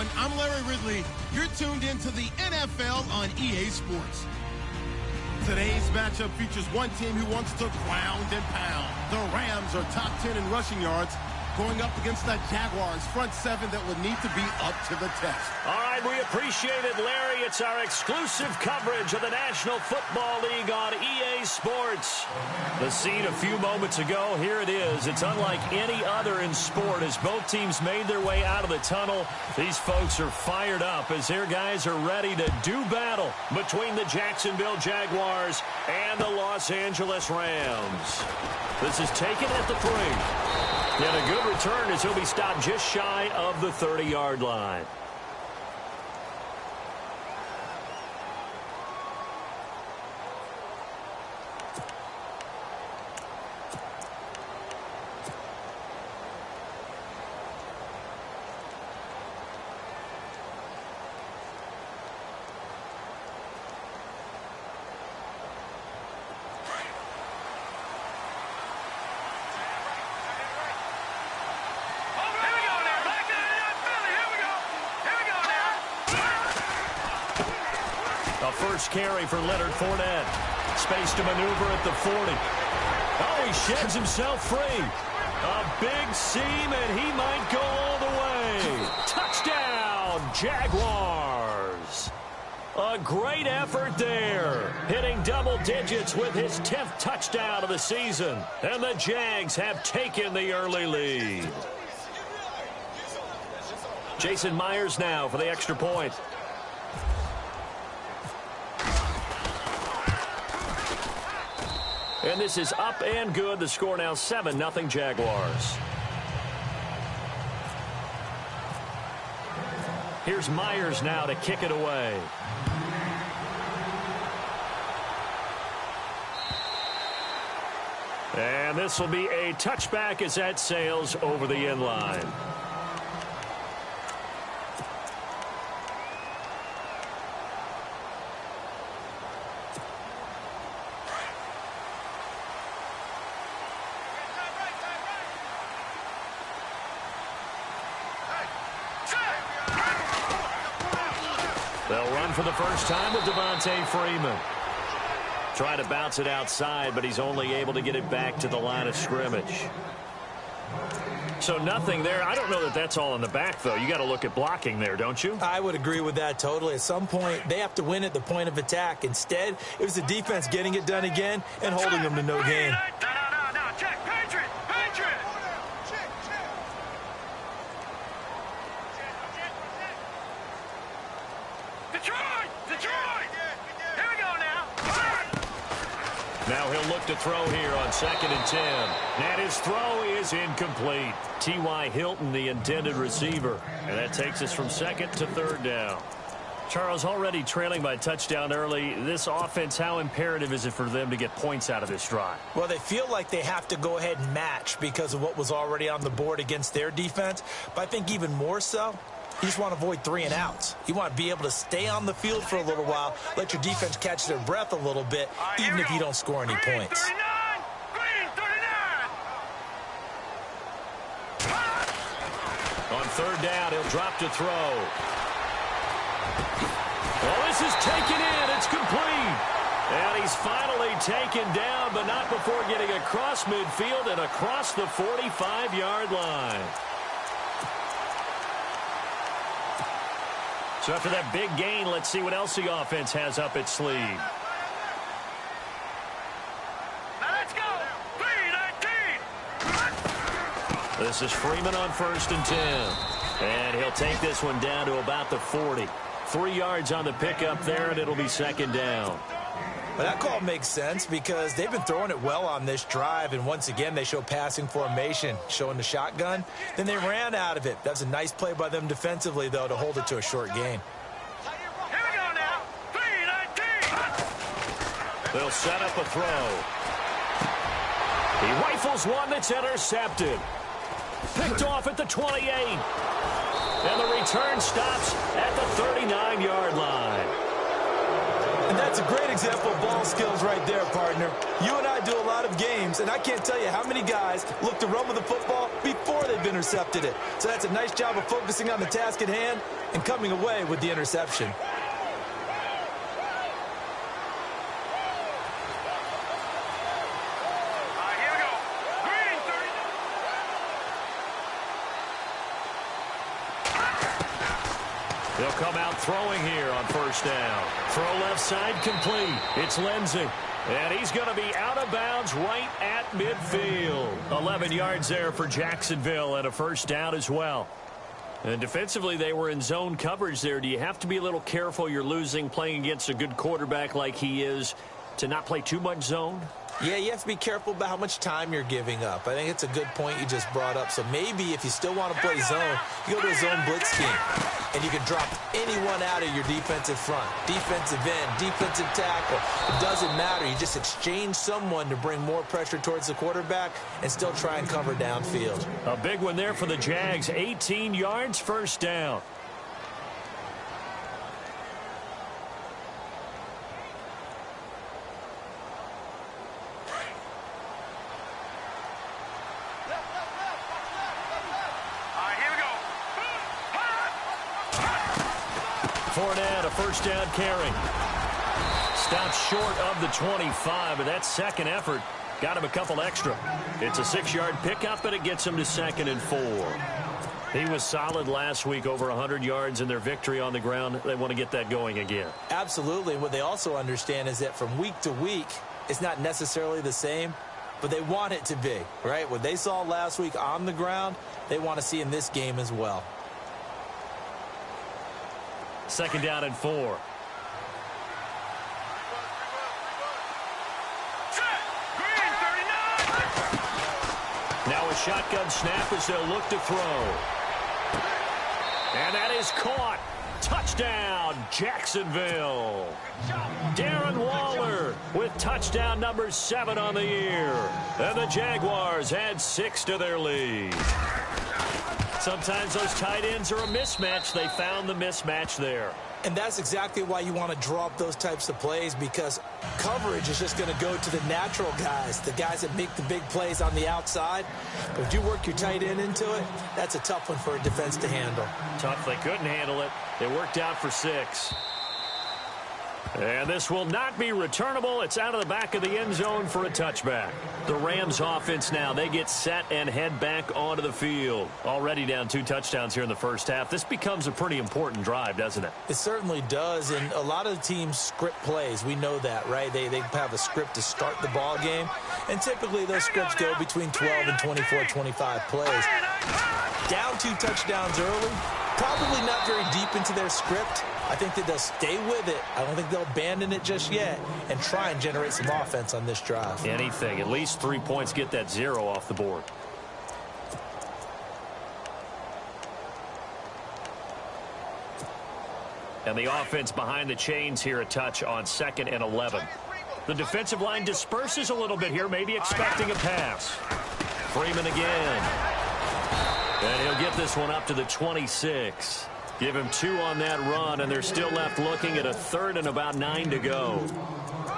everyone. I'm Larry Ridley. You're tuned into the NFL on EA Sports. Today's matchup features one team who wants to ground and pound. The Rams are top 10 in rushing yards, going up against that Jaguars front seven that would need to be up to the test. All right, we appreciate it, Larry. It's our exclusive coverage of the National Football League on EA Sports. The scene a few moments ago, here it is. It's unlike any other in sport as both teams made their way out of the tunnel. These folks are fired up as their guys are ready to do battle between the Jacksonville Jaguars and the Los Angeles Rams. This is taken at the 3. And a good return as he'll be stopped just shy of the 30-yard line. First carry for Leonard Fournette. Space to maneuver at the 40. Oh, he sheds himself free. A big seam, and he might go all the way. Touchdown, Jaguars. A great effort there. Hitting double digits with his 10th touchdown of the season. And the Jags have taken the early lead. Jason Myers now for the extra point. And this is up and good. The score now 7-0 Jaguars. Here's Myers now to kick it away. And this will be a touchback as that sails over the end line. They'll run for the first time with Devontae Freeman. Trying to bounce it outside, but he's only able to get it back to the line of scrimmage. So nothing there. I don't know that that's all in the back, though. You got to look at blocking there, don't you? I would agree with that totally. At some point, they have to win at the point of attack. Instead, it was the defense getting it done again and holding them to no gain. Check, Patriot! Detroit! Here we go now. Now he'll look to throw here on 2nd and 10. And his throw is incomplete. T.Y. Hilton, the intended receiver. And that takes us from 2nd to 3rd down. Charles, already trailing by touchdown early. This offense, how imperative is it for them to get points out of this drive? Well, they feel like they have to go ahead and match because of what was already on the board against their defense. But I think even more so, you just want to avoid 3 and outs. You want to be able to stay on the field for a little while, let your defense catch their breath a little bit, even if you don't score any points. 39! On 3rd down, he'll drop to throw. Well, this is taken in. It's complete. And he's finally taken down, but not before getting across midfield and across the 45-yard line. So after that big gain, let's see what else the offense has up its sleeve. Let's go! 3-19! This is Freeman on 1st and 10. And he'll take this one down to about the 40. 3 yards on the pickup there, and it'll be 2nd down. Well, that call makes sense because they've been throwing it well on this drive, and once again they show passing formation, showing the shotgun. Then they ran out of it. That's a nice play by them defensively, though, to hold it to a short gain. Here we go now. 3-19! They'll set up a throw. He rifles one that's intercepted. Picked off at the 28. And the return stops at the 39-yard line. And And that's a great example of ball skills right there, partner. You and I do a lot of games, and I can't tell you how many guys look to run with the football before they've intercepted it. So that's a nice job of focusing on the task at hand and coming away with the interception. Here we go. Green 30. They'll come out throwing here on first down. Throw left side complete. It's Lindsey. And he's going to be out of bounds right at midfield. 11 yards there for Jacksonville and a first down as well. And defensively, they were in zone coverage there. Do you have to be a little careful? You're losing playing against a good quarterback like he is to not play too much zone? Yeah, you have to be careful about how much time you're giving up. I think it's a good point you just brought up. So maybe if you still want to play zone, you go to a zone blitz scheme. And you can drop anyone out of your defensive front. Defensive end, defensive tackle. It doesn't matter. You just exchange someone to bring more pressure towards the quarterback and still try and cover downfield. A big one there for the Jags. 18 yards, first down. Fournette, a first down carry. Stops short of the 25, but that second effort got him a couple extra. It's a 6-yard pickup, but it gets him to 2nd and 4. He was solid last week, over 100 yards in their victory on the ground. They want to get that going again. Absolutely. What they also understand is that from week to week, it's not necessarily the same, but they want it to be, right? What they saw last week on the ground, they want to see in this game as well. 2nd down and 4. Now a shotgun snap as they'll look to throw. And that is caught. Touchdown, Jacksonville. Darren Waller with touchdown number 7 on the year. And the Jaguars add 6 to their lead. Sometimes those tight ends are a mismatch. They found the mismatch there. And that's exactly why you want to draw up those types of plays, because coverage is just going to go to the natural guys, the guys that make the big plays on the outside. But if you work your tight end into it, that's a tough one for a defense to handle. Tough. They couldn't handle it. It worked out for 6. And this will not be returnable. It's out of the back of the end zone for a touchback. The Rams offense now, they get set and head back onto the field. Already down 2 touchdowns here in the first half. This becomes a pretty important drive, doesn't it? It certainly does, and a lot of the teams script plays. We know that, right? They have a script to start the ball game, and typically those scripts go between 12 and 24, 25 plays. Down 2 touchdowns early, probably not very deep into their script. I think that they'll stay with it. I don't think they'll abandon it just yet and try and generate some offense on this drive. Anything. At least 3 points, get that 0 off the board. And the offense behind the chains here, a touch on 2nd and 11. The defensive line disperses a little bit here, maybe expecting a pass. Freeman again. And he'll get this one up to the 26. Give him 2 on that run, and they're still left looking at a 3rd and about 9 to go.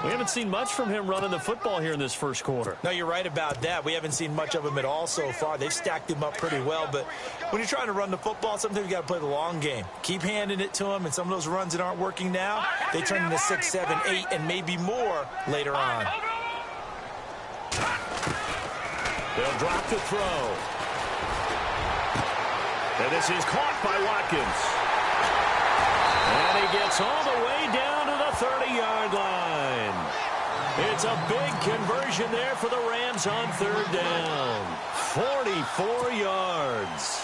We haven't seen much from him running the football here in this first quarter. No, you're right about that. We haven't seen much of him at all so far. They've stacked him up pretty well, but when you're trying to run the football, sometimes you got to play the long game. Keep handing it to him, and some of those runs that aren't working now, they turn into 6, 7, 8, and maybe more later on. They'll drop the throw. And this is caught by Watkins. And he gets all the way down to the 30-yard line. It's a big conversion there for the Rams on 3rd down. 44 yards.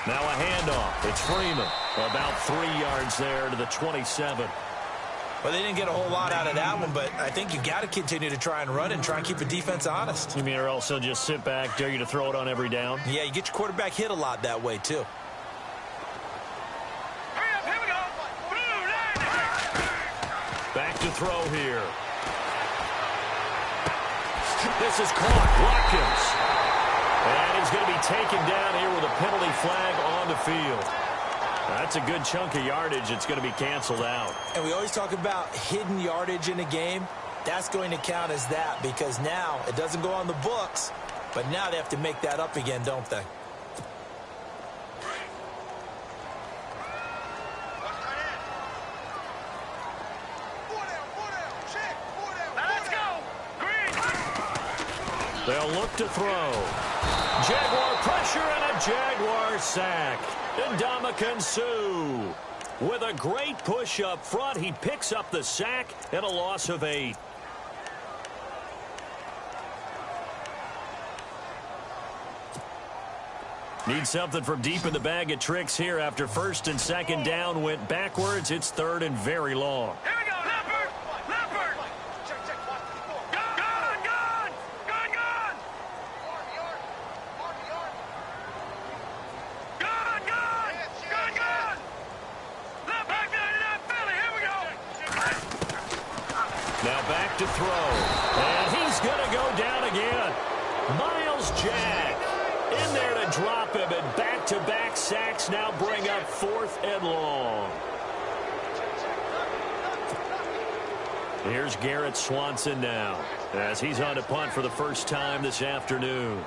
Now a handoff. It's Freeman. About 3 yards there to the 27. Well, they didn't get a whole lot out of that one, but I think you got to continue to try and run and try and keep the defense honest. You mean or also just sit back, dare you to throw it on every down? Yeah, you get your quarterback hit a lot that way, too. Hurry up, here we go. Back to throw here. This is caught. Watkins. And he's going to be taken down here with a penalty flag on the field. That's a good chunk of yardage. It's going to be canceled out. And we always talk about hidden yardage in a game. That's going to count as that because now it doesn't go on the books, but now they have to make that up again, don't they? They'll look to throw. Jaguar pressure and a Jaguar sack. Ndamukong Suh with a great push up front. He picks up the sack and a loss of 8. Need something from deep in the bag of tricks here after first and second down went backwards. It's third and very long. Here we go, Leopard! Leopard! Gone! Gone! Gone! Gone! Gone! Gone! Gone! Gone! Left back down to that Philly. Here we go. Now back to throw. And he's going to go down again. Myles Jack in there to drop him, and back-to-back sacks now bring up 4th and long. Here's Garrett Swanson now as he's on to punt for the first time this afternoon.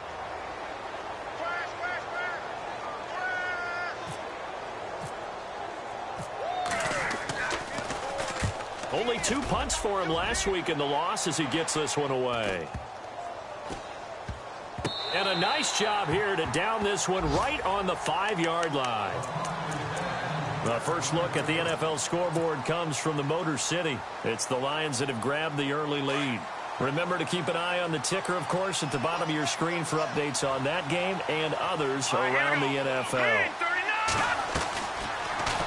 Only 2 punts for him last week in the loss as he gets this one away. And a nice job here to down this one right on the 5-yard line. The first look at the NFL scoreboard comes from the Motor City. It's the Lions that have grabbed the early lead. Remember to keep an eye on the ticker, of course, at the bottom of your screen for updates on that game and others around the NFL.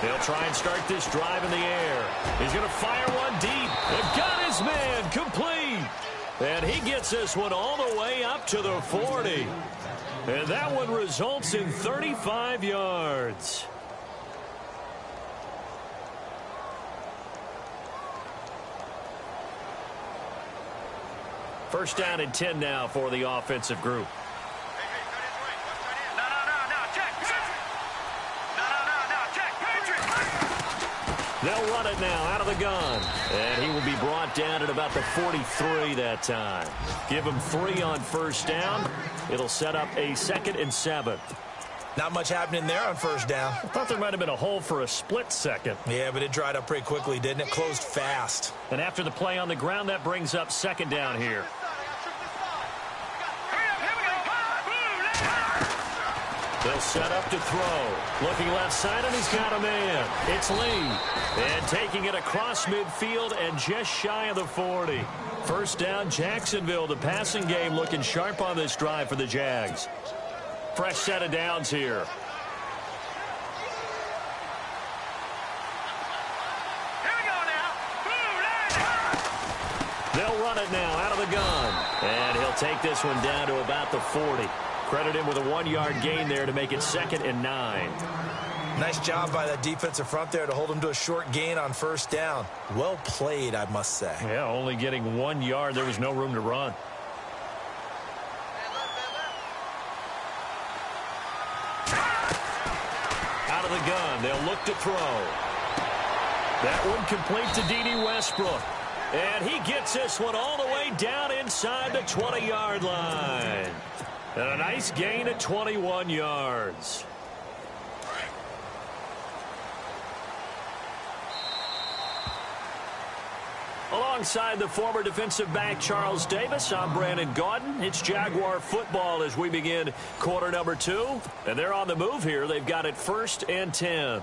They'll try and start this drive in the air. He's going to fire one deep. They've got his man complete. And he gets this one all the way up to the 40. And that one results in 35 yards. First down and 10 now for the offensive group. They'll run it now out of the gun. And he will be brought down at about the 43 that time. Give him 3 on first down. It'll set up a 2nd and 7. Not much happening there on first down. I thought there might have been a hole for a split second. Yeah, but it dried up pretty quickly, didn't it? Closed fast. And after the play on the ground, that brings up 2nd down here. They'll set up to throw. Looking left side, and he's got a man. It's Lee. And taking it across midfield and just shy of the 40. First down, Jacksonville. The passing game looking sharp on this drive for the Jags. Fresh set of downs here. Here we go now. They'll run it now out of the gun. And he'll take this one down to about the 40. Credit him with a 1-yard gain there to make it 2nd and 9. Nice job by that defensive front there to hold him to a short gain on first down. Well played, I must say. Yeah, only getting 1 yard. There was no room to run. Out of the gun, they'll look to throw. That one complete to D.D. Westbrook. And he gets this one all the way down inside the 20-yard line. And a nice gain at 21 yards. Alongside the former defensive back Charles Davis, I'm Brandon Gaudin. It's Jaguar football as we begin quarter number 2. And they're on the move here. They've got it 1st and 10.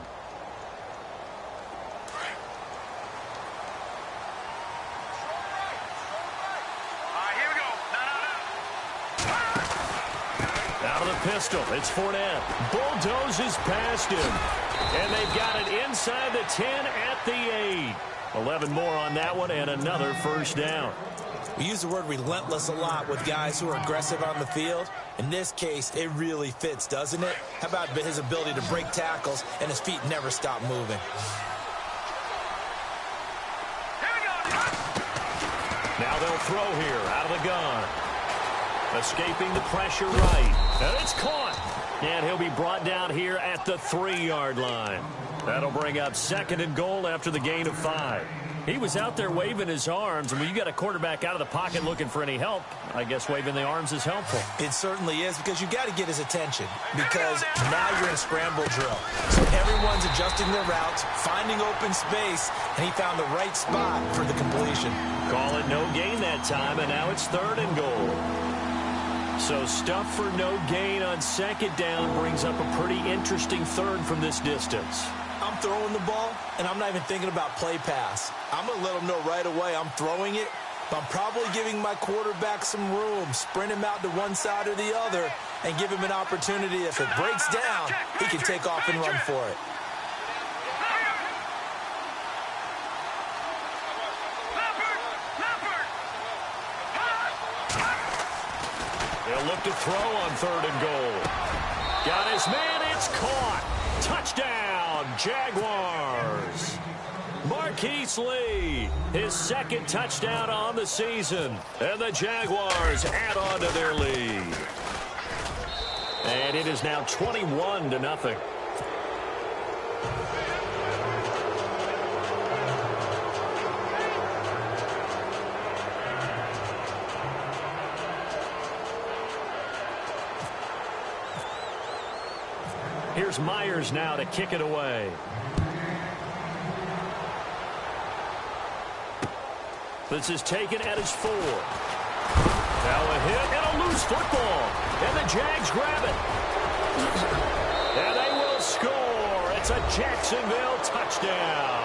Pistol. It's Fournette. Bulldozes past him. And they've got it inside the 10 at the 8. 11 more on that one and another first down. We use the word relentless a lot with guys who are aggressive on the field. In this case, it really fits, doesn't it? How about his ability to break tackles and his feet never stop moving? Now they'll throw here out of the gun. Escaping the pressure right. And it's caught. And he'll be brought down here at the 3-yard line. That'll bring up 2nd and goal after the gain of 5. He was out there waving his arms, and when you got a quarterback out of the pocket looking for any help, I guess waving the arms is helpful. It certainly is, because you got to get his attention, because now you're in scramble drill. So everyone's adjusting their routes, finding open space, and he found the right spot for the completion. Call it no gain that time, and now it's 3rd and goal. So stuff for no gain on 2nd down brings up a pretty interesting 3rd from this distance. I'm throwing the ball, and I'm not even thinking about play pass. I'm going to let them know right away I'm throwing it, but I'm probably giving my quarterback some room, sprint him out to one side or the other, and give him an opportunity. If it breaks down, he can take off and run for it. They'll look to throw on 3rd and goal. Got his man, it's caught. Touchdown, Jaguars. Marquise Lee, his 2nd touchdown on the season. And the Jaguars add on to their lead. And it is now 21-0. Here's Myers now to kick it away. This is taken at his 4. Now a hit and a loose football. And the Jags grab it. And they will score. It's a Jacksonville touchdown.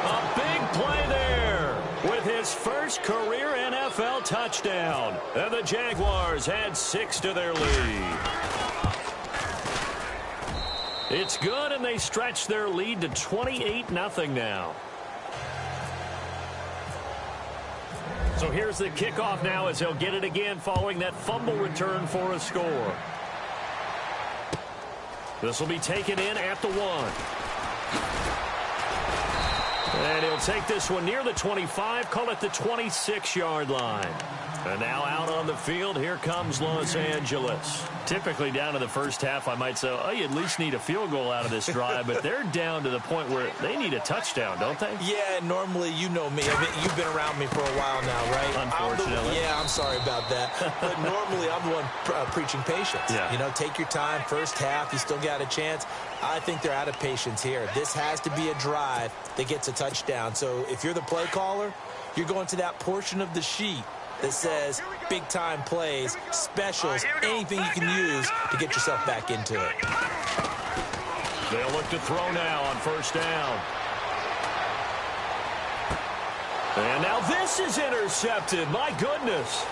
A big play there with his first career NFL touchdown. And the Jaguars add 6 to their lead. It's good, and they stretch their lead to 28-0 now. So here's the kickoff now as they'll get it again following that fumble return for a score. This will be taken in at the 1. And he'll take this one near the 25, call it the 26-yard line. And now out on the field, here comes Los Angeles. Typically down to the first half, I might say, oh, you at least need a field goal out of this drive, but they're down to the point where they need a touchdown, don't they? Yeah, normally, you know me. I mean, you've been around me for a while now, right? Unfortunately. I'm sorry about that. But normally, I'm the one preaching patience. Yeah. You know, take your time, first half, you still got a chance. I think they're out of patience here. This has to be a drive that gets a touchdown. So if you're the play caller, you're going to that portion of the sheet that says big-time plays, specials, anything you can use to get yourself back into it. They'll look to throw now on 1st down. And now this is intercepted. My goodness.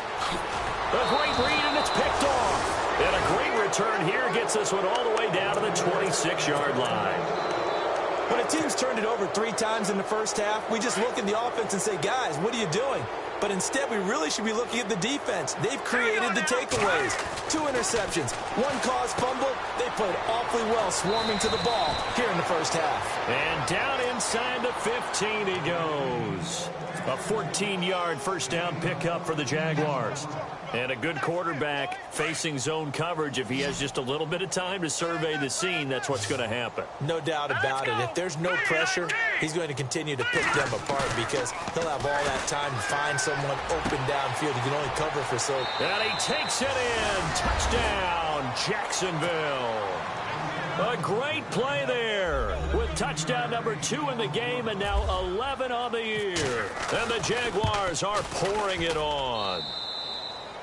A great read, and it's picked off. And a great return here gets this one all the way down to the 26-yard line. When a team's turned it over 3 times in the first half, we just look at the offense and say, guys, what are you doing? But instead, we really should be looking at the defense. They've created the takeaways. 2 interceptions, 1 caused fumble. They played awfully well swarming to the ball here in the first half. And down inside the 15 he goes. A 14-yard first down pickup for the Jaguars. And a good quarterback facing zone coverage. If he has just a little bit of time to survey the scene, that's what's going to happen. No doubt about it. If there's no pressure, he's going to continue to pick them apart because he'll have all that time to find someone open downfield. He can only cover for so. And he takes it in. Touchdown, Jacksonville. A great play there with touchdown number 2 in the game and now 11 on the year. And the Jaguars are pouring it on.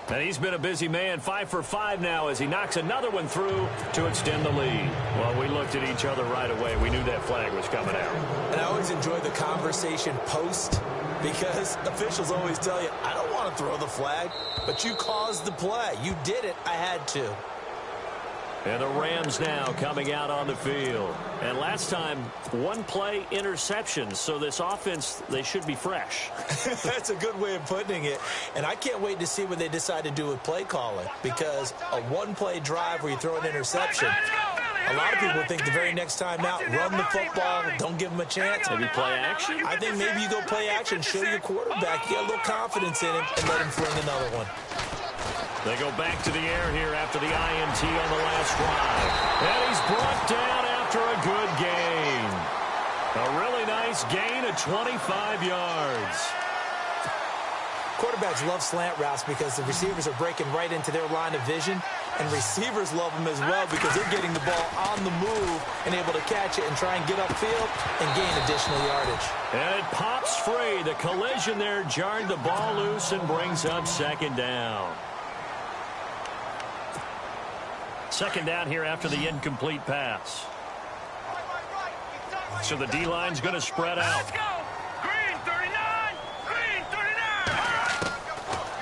And he's been a busy man, 5 for 5 now as he knocks another one through to extend the lead. Well, we looked at each other right away. We knew that flag was coming out. And I always enjoy the conversation post because officials always tell you, I don't want to throw the flag, but you caused the play. You did it. I had to. And the Rams now coming out on the field. And last time, 1 play interception. So this offense, they should be fresh. That's a good way of putting it. And I can't wait to see what they decide to do with play calling. Because a 1-play drive where you throw an interception, a lot of people think the very next time out, run the football, don't give them a chance. Maybe play action? I think maybe you go play action, show your quarterback, you got a little confidence in him, and let him fling another one. They go back to the air here after the INT on the last drive. And he's brought down after a good gain. A really nice gain of 25 yards. Quarterbacks love slant routes because the receivers are breaking right into their line of vision, and receivers love them as well because they're getting the ball on the move and able to catch it and try and get upfield and gain additional yardage. And it pops free. The collision there jarred the ball loose and brings up second down. Second down here after the incomplete pass. So the D-line's going to spread out. Let's go. Green 39. Green 39.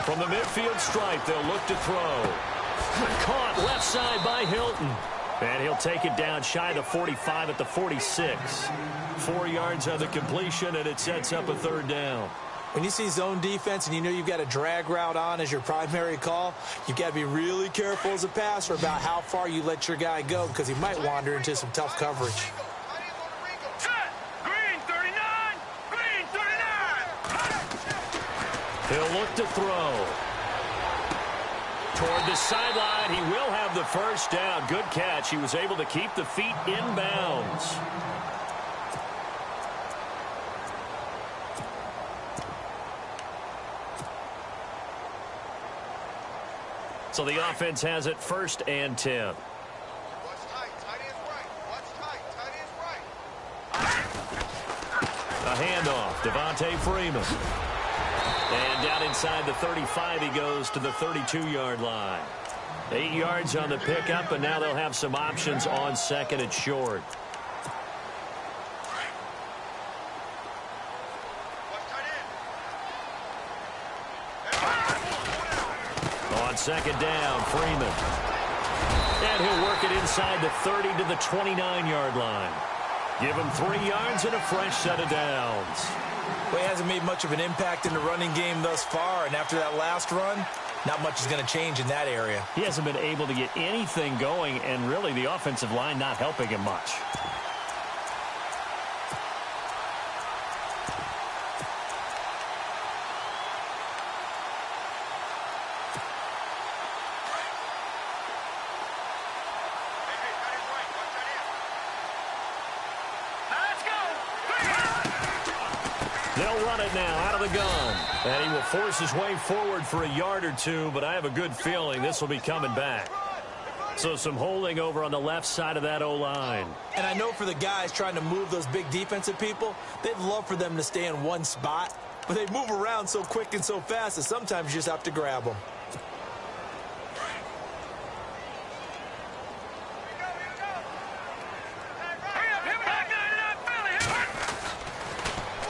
From the midfield stripe, they'll look to throw. Caught left side by Hilton. And he'll take it down shy of the 45 at the 46. 4 yards on the completion, and it sets up a third down. When you see zone defense and you know you've got a drag route on as your primary call, you've got to be really careful as a passer about how far you let your guy go because he might wander into some tough coverage. Set. Green 39. Green 39. He'll look to throw. Toward the sideline, he will have the first down. Good catch. He was able to keep the feet in bounds. So the offense has it 1st and 10. Watch tight. Tight end's right. Watch tight. Tight end's right. A handoff. Devontae Freeman. And down inside the 35, he goes to the 32-yard line. 8 yards on the pickup, and now they'll have some options on second and short. Watch tight end. On second down, Freeman. And he'll work it inside the 30 to the 29-yard line. Give him 3 yards and a fresh set of downs. Well, he hasn't made much of an impact in the running game thus far, and after that last run, not much is going to change in that area. He hasn't been able to get anything going, and really the offensive line not helping him much. Let's go. They'll run it now out of the gun. And he will force his way forward for a yard or two, but I have a good feeling this will be coming back. So some holding over on the left side of that O-line. And I know for the guys trying to move those big defensive people, they'd love for them to stay in one spot, but they move around so quick and so fast that sometimes you just have to grab them. Hurry up. Hit me back 99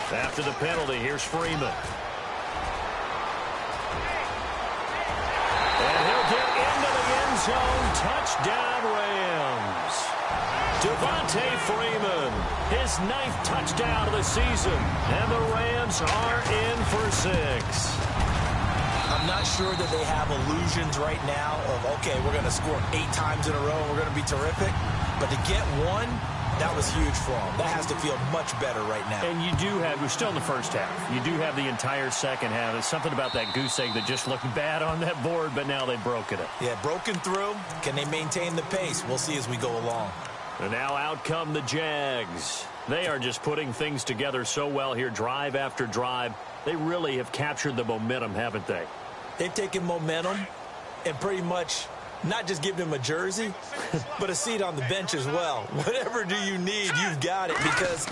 Philly. After the penalty, here's Freeman. And he'll get into the end zone. Touchdown, Rams. Devontae Freeman, his 9th touchdown of the season. And the Rams are in for 6. I'm not sure that they have illusions right now of, okay, we're going to score 8 times in a row and we're going to be terrific. But to get one, that was huge for them. That has to feel much better right now. And you do have, we're still in the first half. You do have the entire second half. There's something about that goose egg that just looked bad on that board, but now they've broken it. Yeah, broken through. Can they maintain the pace? We'll see as we go along. And now out come the Jags. They are just putting things together so well here, drive after drive. They really have captured the momentum, haven't they? They've taken momentum and pretty much not just given him a jersey, but a seat on the bench as well. Whatever do you need, you've got it, because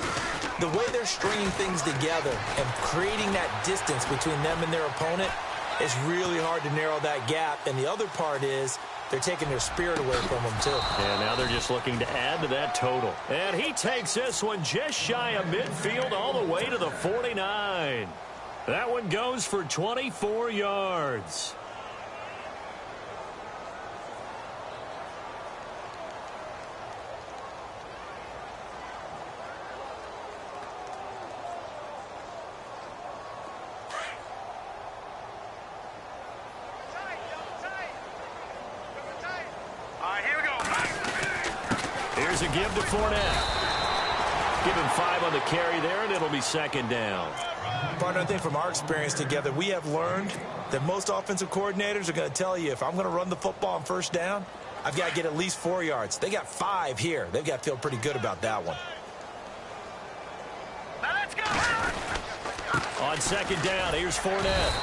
the way they're stringing things together and creating that distance between them and their opponent, it's really hard to narrow that gap. And the other part is they're taking their spirit away from them, too. And now they're just looking to add to that total. And he takes this one just shy of midfield all the way to the 49. That one goes for 24 yards. Here's a give to Fournette. Give him 5 on the carry there, and it'll be second down. Partner, I think from our experience together, we have learned that most offensive coordinators are going to tell you, if I'm going to run the football on first down, I've got to get at least 4 yards. They got 5 here. They've got to feel pretty good about that one. Now let's go. On second down, here's Fournette.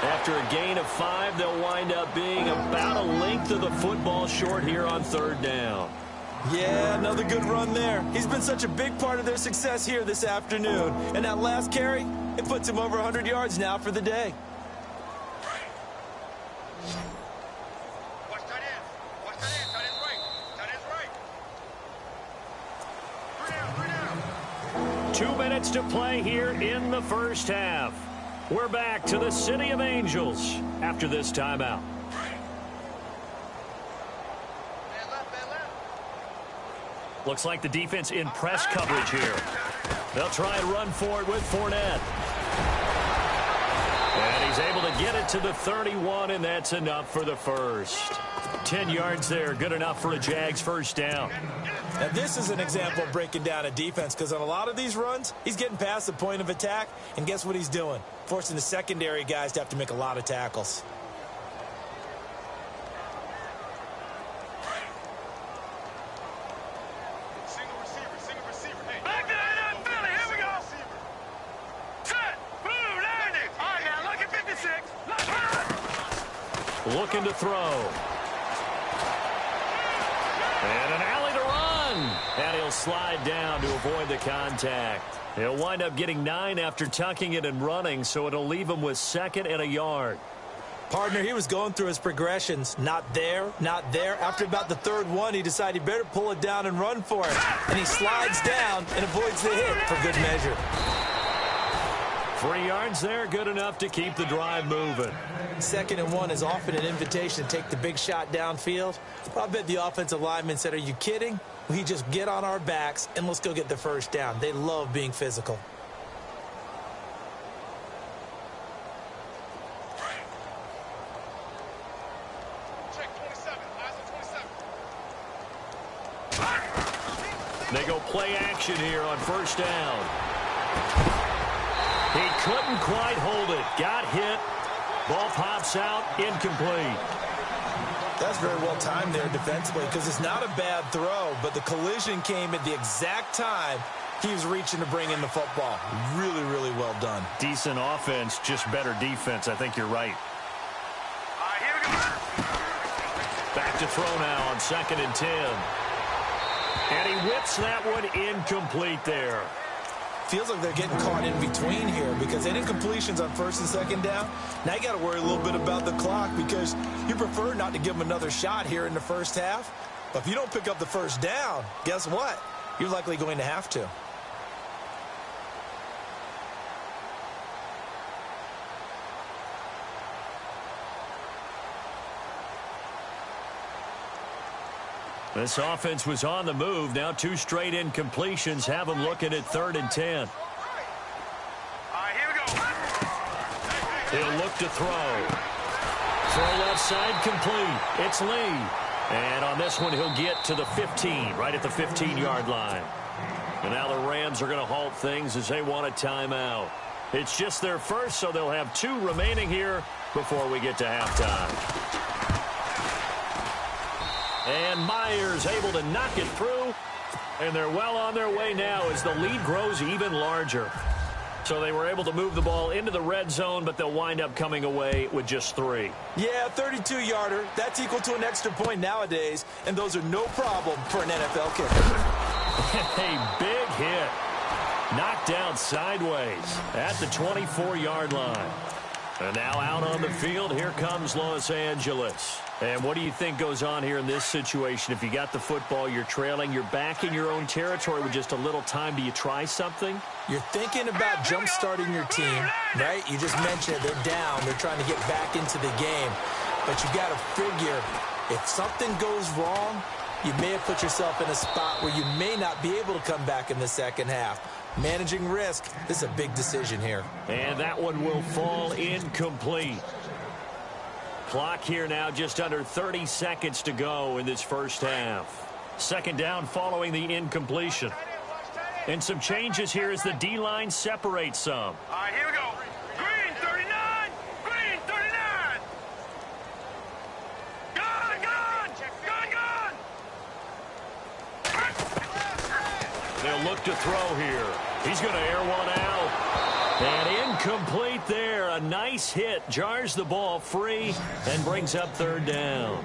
After a gain of 5, they'll wind up being about a length of the football short here on third down. Yeah, another good run there. He's been such a big part of their success here this afternoon. And that last carry, it puts him over 100 yards now for the day. Watch tight ends. Watch tight ends. Tight ends right. Tight ends right. 3 down. 3 down. 2 minutes to play here in the first half. We're back to the City of Angels after this timeout. Looks like the defense in press coverage here. They'll try and run for it with Fournette. And he's able to get it to the 31, and that's enough for the first. 10 yards there, good enough for a Jags first down. Now, this is an example of breaking down a defense, because on a lot of these runs, he's getting past the point of attack, and guess what he's doing? Forcing the secondary guys to have to make a lot of tackles. Single receiver. Hey. Back to that up, Philly. Here we go. Set. Blue landing. All right, now look at 56. Looking to throw. And an alley to run. And he'll slide down to avoid the contact. He'll wind up getting 9 after tucking it and running, so it'll leave him with 2nd and a yard. Partner, he was going through his progressions. Not there, not there. After about the 3rd one, he decided he better pull it down and run for it. And he slides down and avoids the hit for good measure. 3 yards there, good enough to keep the drive moving. 2nd and 1 is often an invitation to take the big shot downfield. I bet the offensive lineman said, are you kidding? We just get on our backs and let's go get the first down. They love being physical. Check 27. Eyes on 27. They go play action here on first down. He couldn't quite hold it. Got hit. Ball pops out. Incomplete. That's very well timed there defensively, because it's not a bad throw, but the collision came at the exact time he was reaching to bring in the football. Really, really well done. Decent offense, just better defense. I think you're right. All right, here we go. Back to throw now on 2nd and 10. And he whips that one incomplete there. Feels like they're getting caught in between here, because any incompletions on 1st and 2nd down, now you got to worry a little bit about the clock, because you prefer not to give them another shot here in the first half. But if you don't pick up the first down, guess what? You're likely going to have to. This offense was on the move. Now 2 straight incompletions have them looking at 3rd and 10. All right, here we go. He'll look to throw. Throw left side complete. It's Lee. And on this one, he'll get to the 15, right at the 15-yard line. And now the Rams are going to halt things as they want a timeout. It's just their first, so they'll have 2 remaining here before we get to halftime. And Myers able to knock it through. And they're well on their way now as the lead grows even larger. So they were able to move the ball into the red zone, but they'll wind up coming away with just 3. Yeah, 32-yarder. That's equal to an extra point nowadays, and those are no problem for an NFL kicker. A big hit. Knocked down sideways at the 24-yard line. And now out on the field, here comes Los Angeles. And what do you think goes on here in this situation? If you got the football, you're trailing, you're back in your own territory with just a little time. Do you try something? You're thinking about jump-starting your team, right? You just mentioned it. They're down. They're trying to get back into the game. But you got to figure, if something goes wrong, you may have put yourself in a spot where you may not be able to come back in the second half. Managing risk, this is a big decision here. And that one will fall incomplete. Clock here now, just under 30 seconds to go in this first half. 2nd down following the incompletion. And some changes here as the D-line separates some. All right, here we go. Green 39. Green 39. Gun. They'll look to throw here. He's going to air one out. And incomplete there. A nice hit. Jars the ball free and brings up third down.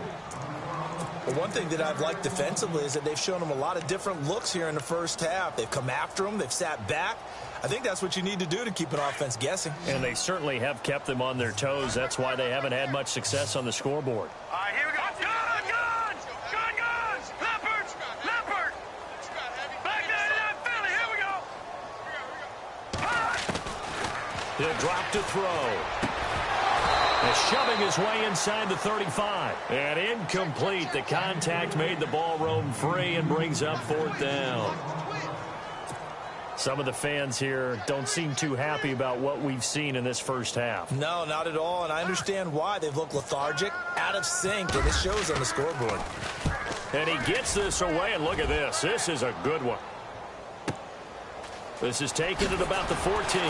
Well, one thing that I've liked defensively is that they've shown them a lot of different looks here in the first half. They've come after them. They've sat back. I think that's what you need to do to keep an offense guessing. And they certainly have kept them on their toes. That's why they haven't had much success on the scoreboard. All right, here we go. Gun. Leopard. Back there in Philly. Here we go. He'll drop to throw. And shoving his way inside the 35. And incomplete. The contact made the ball roam free and brings up fourth down. Some of the fans here don't seem too happy about what we've seen in this first half. No, not at all, and I understand why. They've looked lethargic, out of sync, and it shows on the scoreboard. And he gets this away, and look at this. This is a good one. This is taken at about the 14.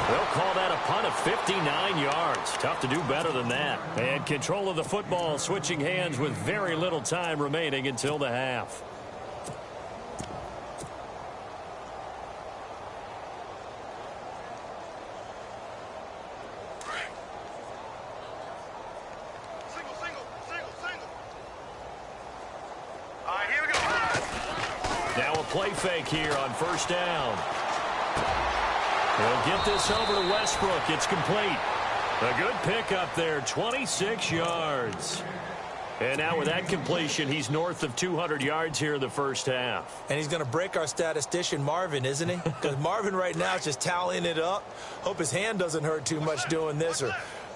They'll call that a punt of 59 yards. Tough to do better than that. And control of the football, switching hands with very little time remaining until the half. Single. All right, here we go. Now a play fake here on first down. They'll get this over to Westbrook. It's complete. A good pickup there, 26 yards. And now with that completion, he's north of 200 yards here in the first half. And he's going to break our statistician, Marvin, isn't he? Because Marvin right now is just tallying it up. Hope his hand doesn't hurt too much doing this or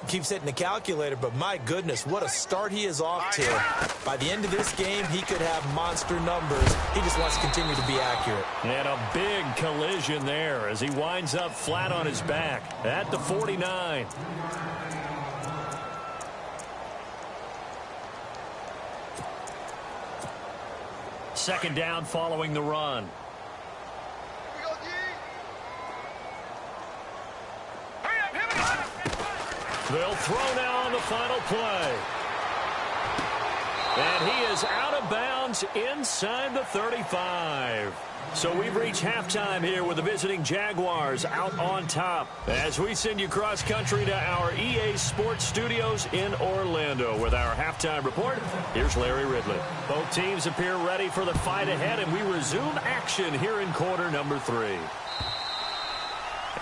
keeps hitting the calculator. But my goodness, what a start he is off to. By the end of this game, he could have monster numbers. He just wants to continue to be accurate. And a big collision there as he winds up flat on his back at the 49. Second down following the run. They'll throw now on the final play. And he is out of bounds inside the 35. So we've reached halftime here with the visiting Jaguars out on top. As we send you cross country to our EA Sports Studios in Orlando with our halftime report. Here's Larry Ridley. Both teams appear ready for the fight ahead, and we resume action here in quarter number 3.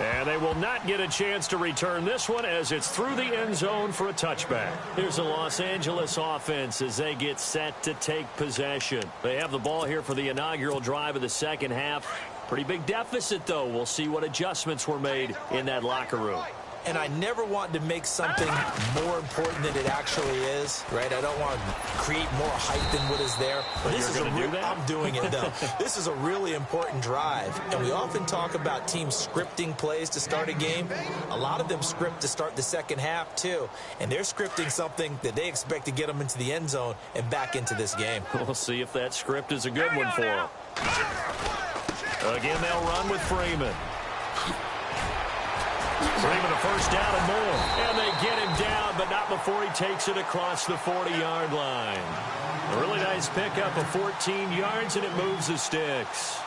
And they will not get a chance to return this one as it's through the end zone for a touchback. Here's the Los Angeles offense as they get set to take possession. They have the ball here for the inaugural drive of the second half. Pretty big deficit, though. We'll see what adjustments were made in that locker room. And I never want to make something more important than it actually is, right? I don't want to create more hype than what is there. But this is I'm doing it, though. This is a really important drive. And we often talk about teams scripting plays to start a game. A lot of them script to start the second half, too. And they're scripting something that they expect to get them into the end zone and back into this game. We'll see if that script is a good one for them. Again, they'll run with Freeman. Freeman a first down and more. And they get him down, but not before he takes it across the 40-yard line. A really nice pickup of 14 yards, and it moves the sticks.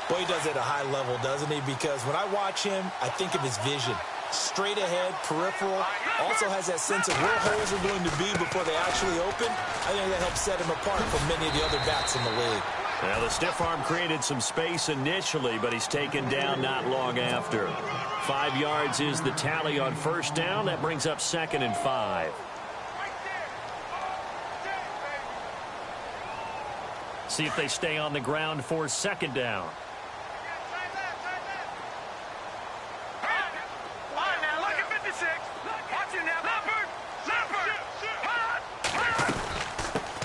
Boy, he does it at a high level, doesn't he? Because when I watch him, I think of his vision. Straight ahead, peripheral. Also has that sense of where holes are going to be before they actually open. I think that helps set him apart from many of the other backs in the league. Now, the stiff arm created some space initially, but he's taken down not long after. 5 yards is the tally on first down. That brings up 2nd and 5. See if they stay on the ground for 2nd down.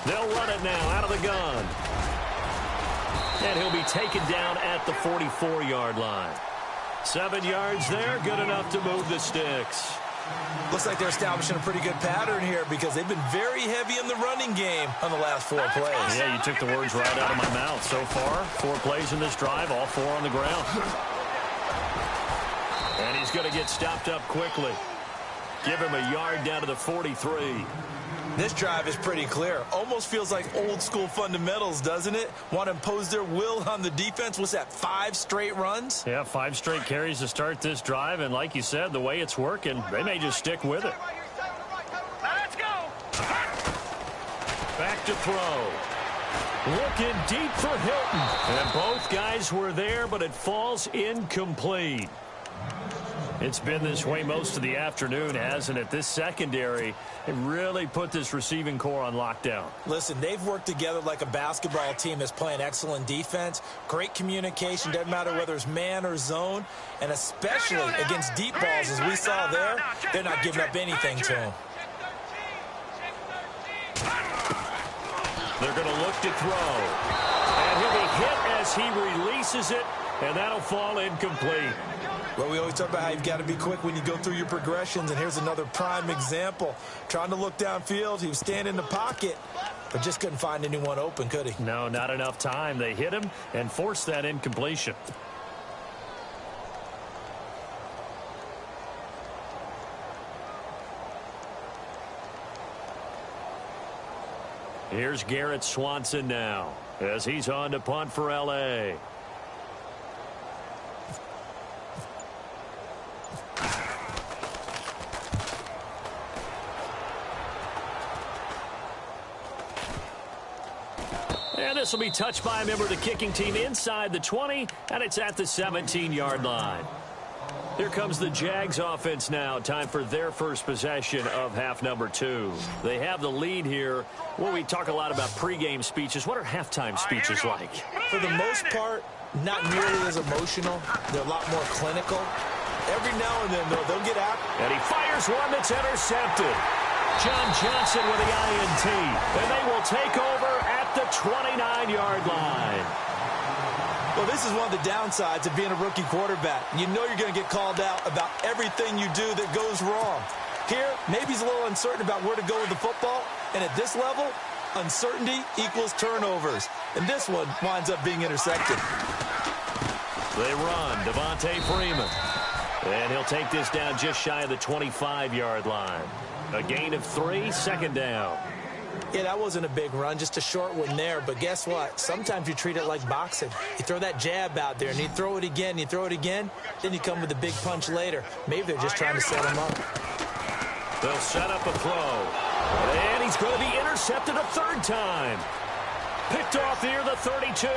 They'll run it now out of the gun. And he'll be taken down at the 44-yard line. 7 yards there, good enough to move the sticks. Looks like they're establishing a pretty good pattern here because they've been very heavy in the running game on the last 4 plays. Yeah, you took the words right out of my mouth. So far, 4 plays in this drive, all 4 on the ground. And he's going to get stopped up quickly. Give him a yard down to the 43. This drive is pretty clear. Almost feels like old school fundamentals, doesn't it? Want to impose their will on the defense. What's that, 5 straight runs? Yeah, 5 straight carries to start this drive. And like you said, the way it's working, they may just stick with it. Now let's go. Back to throw. Looking deep for Hilton. And both guys were there, but it falls incomplete. It's been this way most of the afternoon, hasn't it? This secondary, it really put this receiving core on lockdown. Listen, they've worked together like a basketball team that's playing excellent defense. Great communication, doesn't matter whether it's man or zone. And especially against deep balls, as we saw there, they're not giving up anything to them. They're going to look to throw. And he'll be hit as he releases it, and that'll fall incomplete. Well, we always talk about how you've got to be quick when you go through your progressions, and here's another prime example. Trying to look downfield, he was standing in the pocket, but just couldn't find anyone open, could he? No, not enough time. They hit him and forced that incompletion. Here's Garrett Swanson now as he's on to punt for L.A. And this will be touched by a member of the kicking team inside the 20, and it's at the 17-yard line. Here comes the Jags offense now. Time for their first possession of half number 2. They have the lead here. Well, we talk a lot about pregame speeches. What are halftime speeches like? For the most part, not nearly as emotional. They're a lot more clinical. Every now and then, though, they'll get out. And he fires one that's intercepted. John Johnson with the INT. And they will take over at the 29-yard line. Well, this is one of the downsides of being a rookie quarterback. You know you're going to get called out about everything you do that goes wrong. Here, maybe he's a little uncertain about where to go with the football. And at this level, uncertainty equals turnovers. And this one winds up being intercepted. They run. Devontae Freeman. And he'll take this down just shy of the 25-yard line. A gain of 3, second down. Yeah, that wasn't a big run, just a short one there. But guess what? Sometimes you treat it like boxing. You throw that jab out there, and you throw it again, you throw it again, then you come with a big punch later. Maybe they're just trying to set him up. They'll set up a throw. And he's going to be intercepted a third time. Picked off near the 32.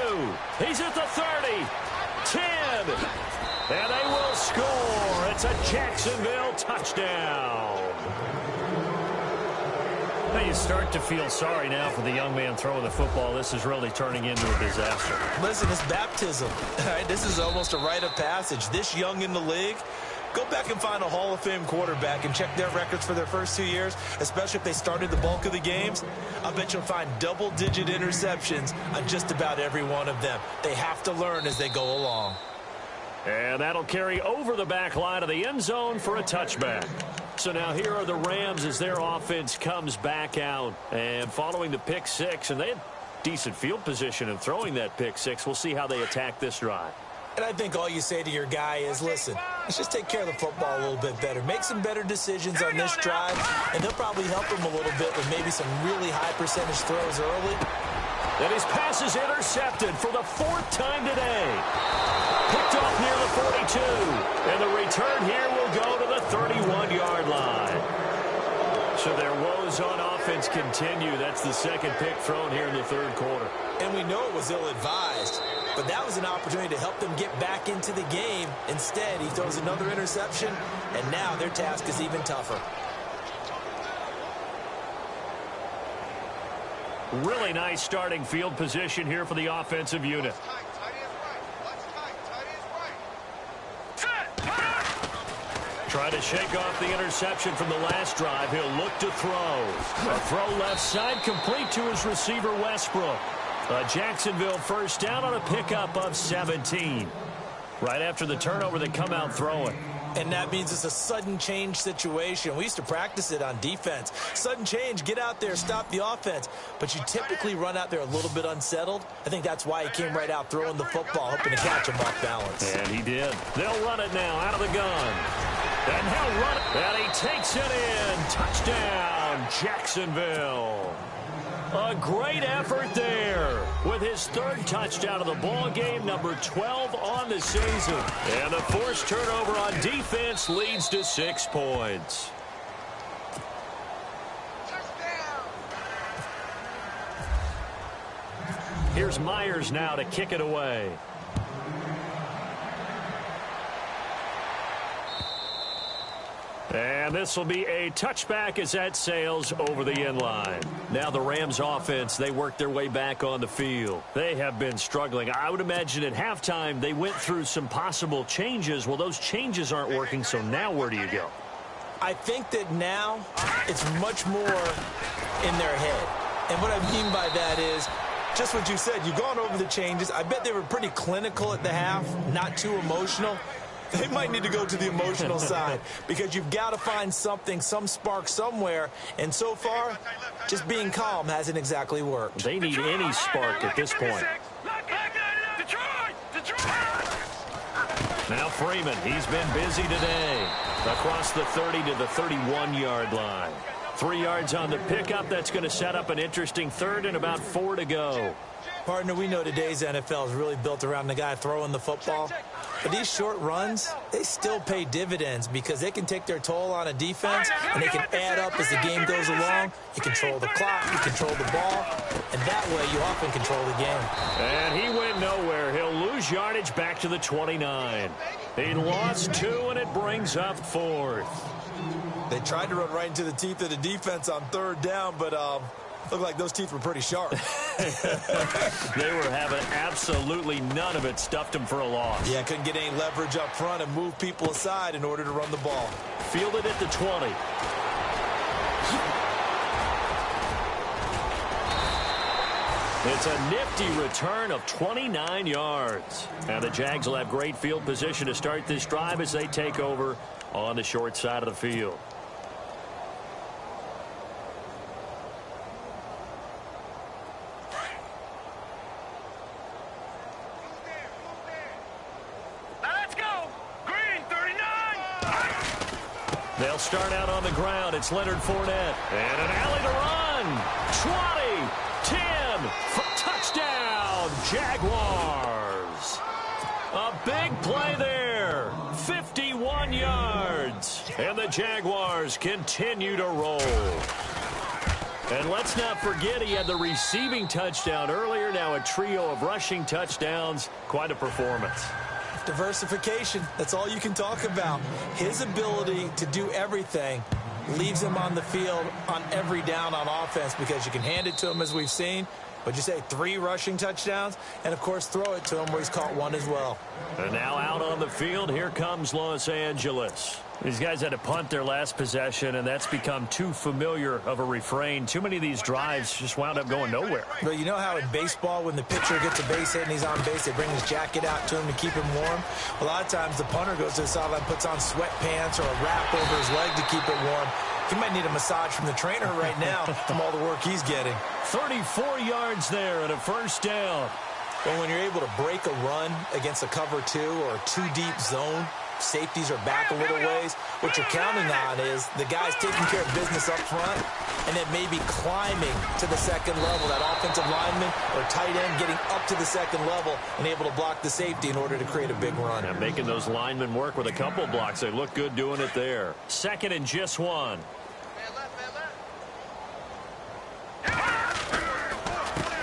He's at the 30. 10. And they will score. It's a Jacksonville touchdown. Now you start to feel sorry now for the young man throwing the football. This is really turning into a disaster. Listen, it's baptism. Right? This is almost a rite of passage. This young in the league, go back and find a Hall of Fame quarterback and check their records for their first 2 years, especially if they started the bulk of the games. I bet you'll find double-digit interceptions on just about every one of them. They have to learn as they go along. And that'll carry over the back line of the end zone for a touchback. So now here are the Rams as their offense comes back out. And following the pick 6, and they had decent field position in throwing that pick 6. We'll see how they attack this drive. And I think all you say to your guy is, listen, let's just take care of the football a little bit better. Make some better decisions on this drive, and they'll probably help him a little bit with maybe some really high percentage throws early. And his pass is intercepted for the 4th time today. Picked off near the 42. And the return here will go to the 31-yard line. So their woes on offense continue. That's the second pick thrown here in the third quarter. And we know it was ill-advised, but that was an opportunity to help them get back into the game. Instead, he throws another interception, and now their task is even tougher. Really nice starting field position here for the offensive unit. Try to shake off the interception from the last drive. He'll look to throw. A throw left side complete to his receiver, Westbrook. A Jacksonville first down on a pickup of 17. Right after the turnover, they come out throwing. And that means it's a sudden change situation. We used to practice it on defense. Sudden change, get out there, stop the offense. But you typically run out there a little bit unsettled. I think that's why he came right out throwing the football, hoping to catch him off balance. And he did. They'll run it now out of the gun. And he'll run it. And he takes it in. Touchdown, Jacksonville. A great effort there with his third touchdown of the ball game, number 12 on the season. And the forced turnover on defense leads to 6 points. Here's Myers now to kick it away. And this will be a touchback as that sails over the end line. Now the Rams offense, they work their way back on the field. They have been struggling. I would imagine at halftime they went through some possible changes. Well, those changes aren't working, so now where do you go? I think that now it's much more in their head. And what I mean by that is just what you said. You've gone over the changes. I bet they were pretty clinical at the half, not too emotional. They might need to go to the emotional side because you've got to find something, some spark somewhere. And so far, just being calm hasn't exactly worked. They need any spark at this point. Now Freeman, he's been busy today. Across the 30 to the 31-yard line. 3 yards on the pickup. That's going to set up an interesting third and about 4 to go. Partner, we know today's NFL is really built around the guy throwing the football. But these short runs, they still pay dividends because they can take their toll on a defense and they can add up as the game goes along. You control the clock, you control the ball, and that way you often control the game. And he went nowhere. He'll lose yardage back to the 29. He lost 2, and it brings up 4th. They tried to run right into the teeth of the defense on 3rd down, but looked like those teeth were pretty sharp. They were having absolutely none of it. Stuffed them for a loss. Yeah, couldn't get any leverage up front and move people aside in order to run the ball. Fielded at the 20. It's a nifty return of 29 yards. And the Jags will have great field position to start this drive as they take over on the short side of the field. They'll start out on the ground. It's Leonard Fournette. And an alley to run. 20, 10, touchdown, Jaguars. A big play there. 51 yards. And the Jaguars continue to roll. And let's not forget he had the receiving touchdown earlier. Now a trio of rushing touchdowns. Quite a performance. Diversification, that's all you can talk about. His ability to do everything leaves him on the field on every down on offense because you can hand it to him as we've seen. What'd you say, 3 rushing touchdowns? And, of course, throw it to him where he's caught 1 as well. And now out on the field, here comes Los Angeles. These guys had to punt their last possession, and that's become too familiar of a refrain. Too many of these drives just wound up going nowhere. Well, you know how in baseball, when the pitcher gets a base hit and he's on base, they bring his jacket out to him to keep him warm? A lot of times the punter goes to the sideline, puts on sweatpants or a wrap over his leg to keep it warm. He might need a massage from the trainer right now from all the work he's getting. 34 yards there and a first down. Well, when you're able to break a run against a cover 2 or a 2-deep zone, safeties are back a little ways. What you're counting on is the guys taking care of business up front and then maybe climbing to the second level. That offensive lineman or tight end getting up to the second level and able to block the safety in order to create a big run. And making those linemen work with a couple blocks. They look good doing it there. 2nd and just 1.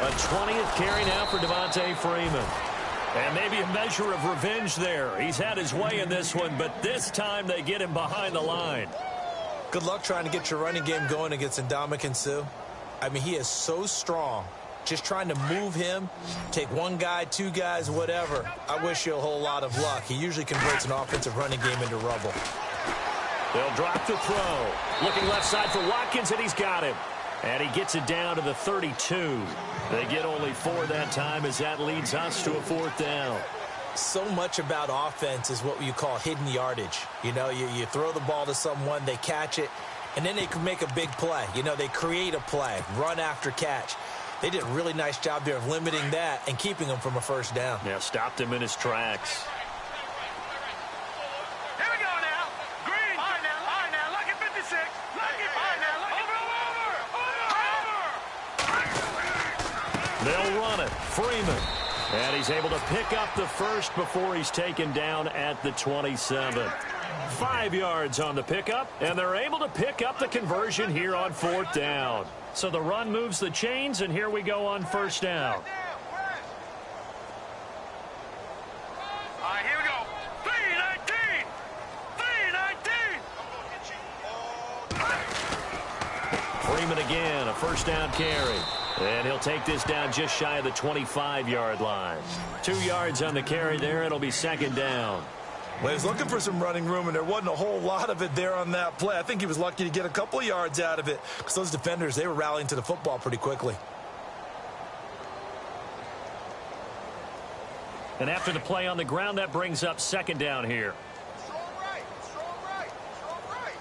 A 20th carry now for Devontae Freeman. And maybe a measure of revenge there. He's had his way in this one, but this time they get him behind the line. Good luck trying to get your running game going against Ndamukong Suh. I mean, he is so strong. Just trying to move him, take 1 guy, 2 guys, whatever. I wish you a whole lot of luck. He usually converts an offensive running game into rubble. They'll drop the throw. Looking left side for Watkins, and he's got him. And he gets it down to the 32. They get only 4 that time as that leads us to a 4th down. so much about offense is what you call hidden yardage. You know, you throw the ball to someone, they catch it, and then they can make a big play. You know, they create a play, run after catch. They did a really nice job there of limiting that and keeping him from a first down. Yeah, stopped him in his tracks. Here we go now. Green. All right now. Lucky 56. Lucky. All right now. Lucky. Over. They'll run it. Freeman. And he's able to pick up the first before he's taken down at the 27. 5 yards on the pickup, and they're able to pick up the conversion here on 4th down. So the run moves the chains, and here we go on 1st down. All right, here we go. 3-19. 3-19. Freeman again, a 1st down carry. And he'll take this down just shy of the 25-yard line. 2 yards on the carry there. It'll be 2nd down. Well, he was looking for some running room, and there wasn't a whole lot of it there on that play. I think he was lucky to get a couple of yards out of it because those defenders, they were rallying to the football pretty quickly. And after the play on the ground, that brings up 2nd down here. Strong right. Strong right. Strong right.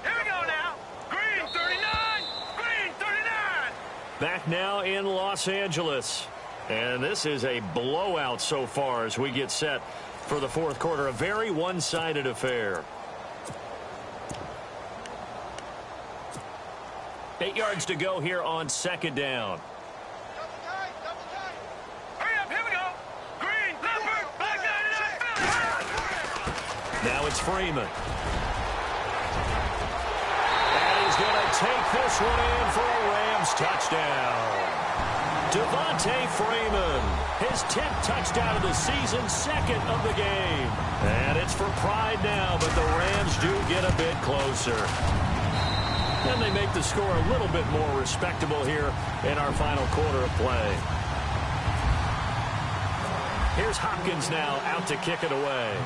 Here we go now. Green 39. Green 39. Back now in Los Angeles. And this is a blowout so far as we get set for the 4th quarter. A very one-sided affair. 8 yards to go here on 2nd down. Double tight. Double tight. Hurry up. Here we go. Green. Leopard. Back 99. Philly. Now it's Freeman. And he's going to take this one in for a Rams touchdown. Devontae Freeman, his 10th touchdown of the season, 2nd of the game. And it's for pride now, but the Rams do get a bit closer. And they make the score a little bit more respectable here in our final quarter of play. Here's Hopkins now out to kick it away.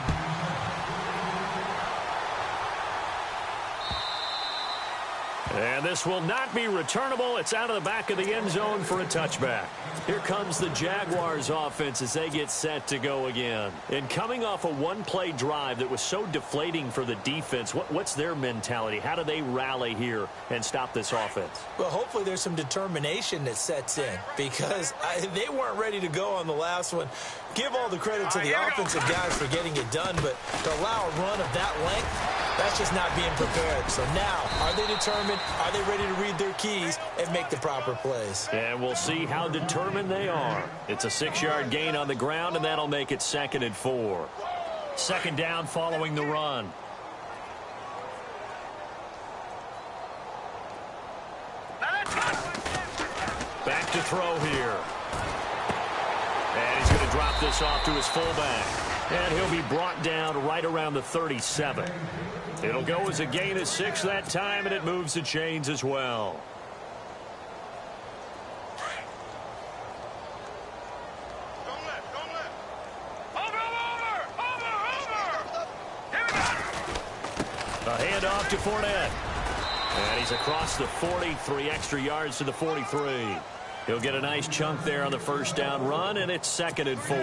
And this will not be returnable. It's out of the back of the end zone for a touchback. Here comes the Jaguars offense as they get set to go again. And coming off a one-play drive that was so deflating for the defense, what's their mentality? How do they rally here and stop this offense? Well, hopefully there's some determination that sets in because they weren't ready to go on the last one. Give all the credit to the offensive guys for getting it done, but to allow a run of that length, that's just not being prepared. So now, are they determined? Are they ready to read their keys and make the proper plays? And we'll see how determined they are. It's a 6-yard gain on the ground, and that'll make it 2nd and 4. 2nd down following the run. Back to throw here. And he's going to drop this off to his fullback. And he'll be brought down right around the 37. It'll go as a gain of 6 that time, and it moves the chains as well. Don't let. Don't let. Over. Here we go. A handoff to Fournette. And he's across the 40, 3 extra yards to the 43. He'll get a nice chunk there on the 1st down run, and it's 2nd and 4.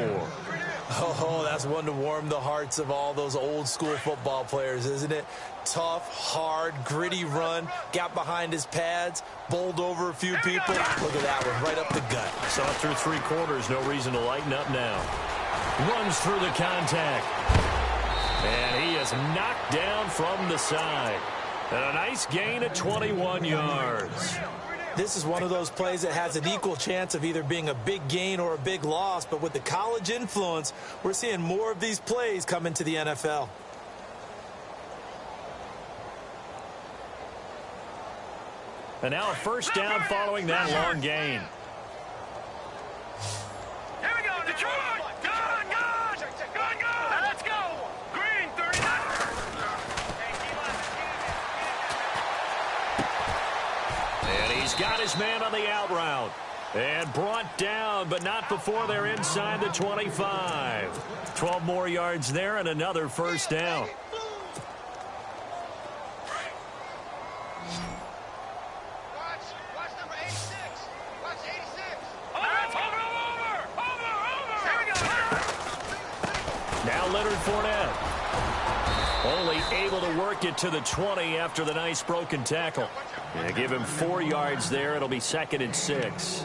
Oh, that's one to warm the hearts of all those old school football players, isn't it? Tough, hard, gritty run, got behind his pads, bowled over a few people. Look at that one, right up the gut. Saw it through 3 quarters, no reason to lighten up now. Runs through the contact. And he is knocked down from the side. And a nice gain of 21 yards. This is one of those plays that has an equal chance of either being a big gain or a big loss, but with the college influence, we're seeing more of these plays come into the NFL. And now a 1st down following that long gain. Here we go, Detroit. Good. Now let's go. Green 39. And he's got his man on the out route. And brought down, but not before they're inside the 25. 12 more yards there and another 1st down. Watch number 86. Watch 86. Over. Leonard Fournette. Only able to work it to the 20 after the nice broken tackle. Yeah, give him 4 yards there. It'll be 2nd and 6.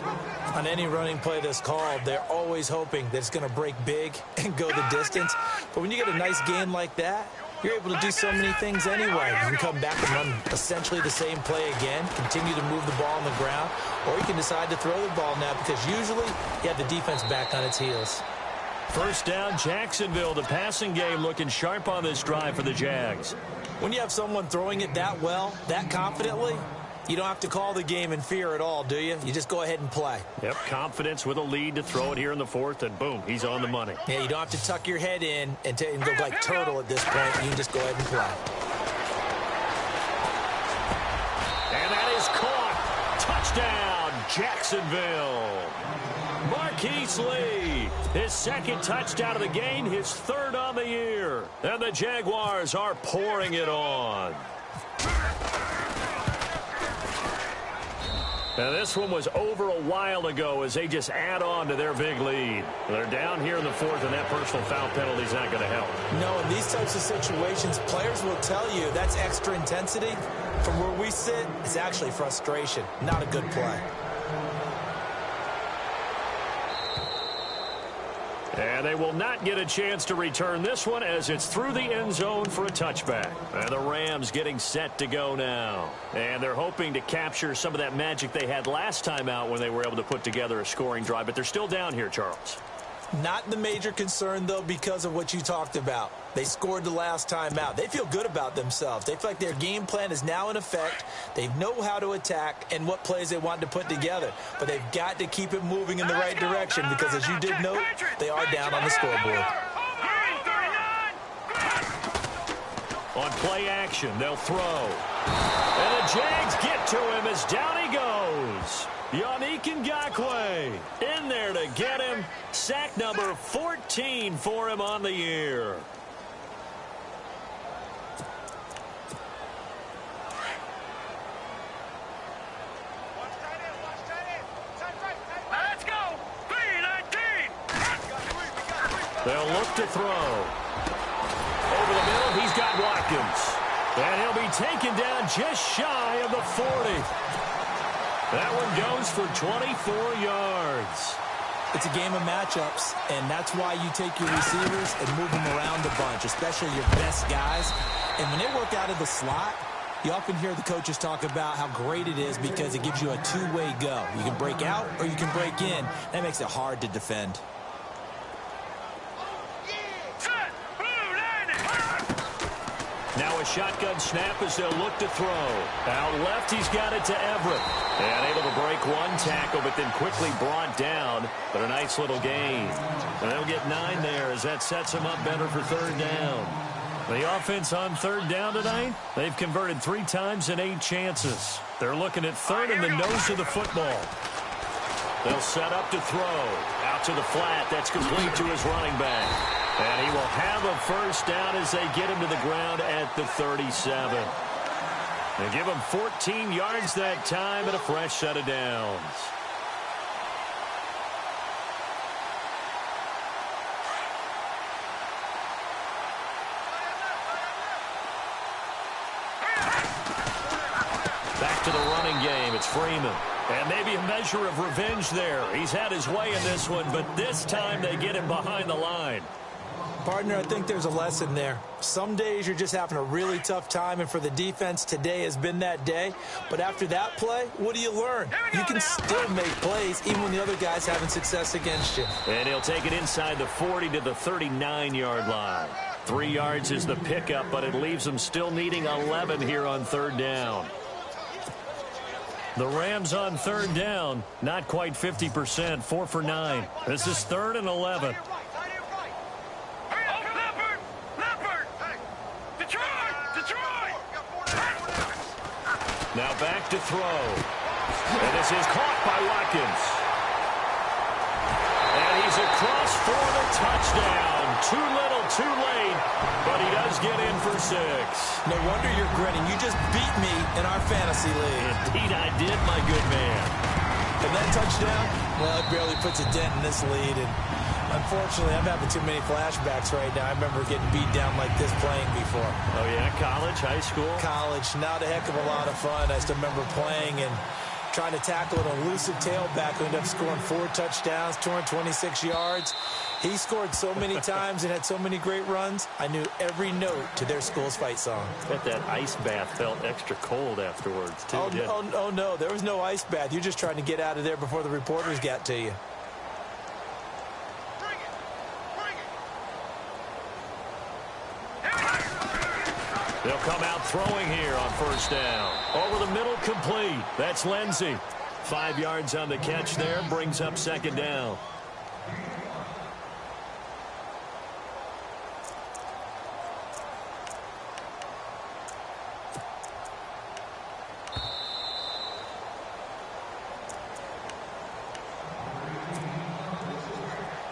On any running play that's called, they're always hoping that it's going to break big and go the distance. But when you get a nice gain like that, you're able to do so many things anyway. You can come back and run essentially the same play again, continue to move the ball on the ground, or you can decide to throw the ball now because usually you have the defense back on its heels. First down, Jacksonville. The passing game looking sharp on this drive for the Jags. When you have someone throwing it that well, that confidently, you don't have to call the game in fear at all, do you? You just go ahead and play. Yep, confidence with a lead to throw it here in the 4th, and boom, he's on the money. Yeah, you don't have to tuck your head in and go like turtle at this point. You can just go ahead and play. And that is caught. Touchdown, Jacksonville. Marquise Lee, his 2nd touchdown of the game, his 3rd on the year. And the Jaguars are pouring it on. Now, this one was over a while ago as they just add on to their big lead. They're down here in the 4th, and that personal foul penalty is not going to help. No, in these types of situations, players will tell you that's extra intensity. From where we sit, it's actually frustration, not a good play. And they will not get a chance to return this one as it's through the end zone for a touchback. And the Rams getting set to go now. And they're hoping to capture some of that magic they had last time out when they were able to put together a scoring drive. But they're still down here, Charles. Not the major concern, though, because of what you talked about. They scored the last time out. They feel good about themselves. They feel like their game plan is now in effect. They know how to attack and what plays they want to put together. But they've got to keep it moving in the right direction because, as you did note, they are down on the scoreboard. On play action, they'll throw. And the Jags get to him as down he goes. Yannick Ngakoue in there to get him. Sack number 14 for him on the year. Let's go. 3-19. They'll look to throw. Over the middle, he's got Watkins. And he'll be taken down just shy of the 40. That one goes for 24 yards. It's a game of matchups, and that's why you take your receivers and move them around a bunch, especially your best guys. And when they work out of the slot, you often hear the coaches talk about how great it is because it gives you a two-way go. You can break out or you can break in. That makes it hard to defend. Now a shotgun snap as they'll look to throw. Out left, he's got it to Everett. And able to break one tackle, but then quickly brought down. But a nice little gain. And they'll get 9 there as that sets him up better for 3rd down. The offense on 3rd down tonight, they've converted 3 times in 8 chances. They're looking at 3rd and the nose of the football. They'll set up to throw. Out to the flat. That's complete to his running back. And he will have a first down as they get him to the ground at the 37. They give him 14 yards that time and a fresh set of downs. Back to the running game. It's Freeman. And maybe a measure of revenge there. He's had his way in this one, but this time they get him behind the line. Partner, I think there's a lesson there. Some days you're just having a really tough time, and for the defense, today has been that day. But after that play, what do you learn? You can still make plays even when the other guy's having success against you. And he'll take it inside the 40 to the 39-yard line. 3 yards is the pickup, but it leaves them still needing 11 here on 3rd down. The Rams on 3rd down, not quite 50%, 4 for 9. This is 3rd and 11. Now back to throw. And this is caught by Watkins. And he's across for the touchdown. Too little, too late, but he does get in for 6. No wonder you're grinning. You just beat me in our fantasy league. Indeed I did, my good man. And that touchdown, well, it barely puts a dent in this lead. And unfortunately, I'm having too many flashbacks right now. I remember getting beat down like this playing before. Oh, yeah? College, high school? College, not a heck of a lot of fun. I still remember playing and trying to tackle an elusive tailback who ended up scoring 4 touchdowns, 226 yards. He scored so many times and had so many great runs, I knew every note to their school's fight song. Bet that ice bath felt extra cold afterwards, too. Oh, no, there was no ice bath. You're just trying to get out of there before the reporters got to you. Bring it. Bring it. They'll come out throwing here on first down. Over the middle, complete. That's Lindsey. 5 yards on the catch there, brings up second down.